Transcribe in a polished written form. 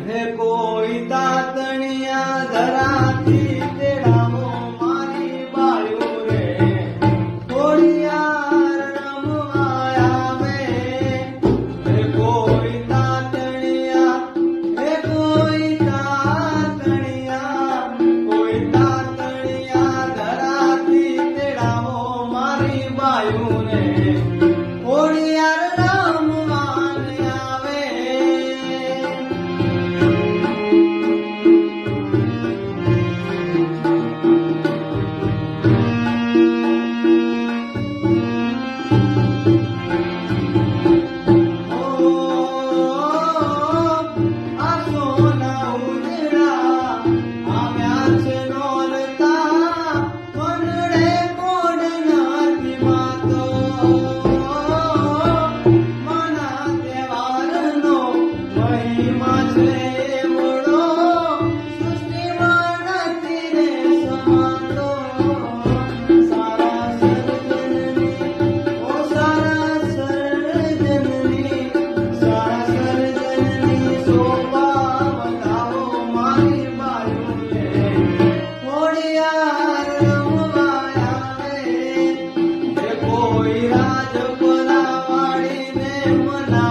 હે કોઈ તાતણિયા ધરાથી તેડાવો મારી બાયું રે ખોડિયાર રમવા આવે. હે કોઈ તાતણિયા ધરાથી તેડાવો મારી બાયું રે ખોડિયાર રમવાને આવે. કોઈ રાજપરા વાળીને મના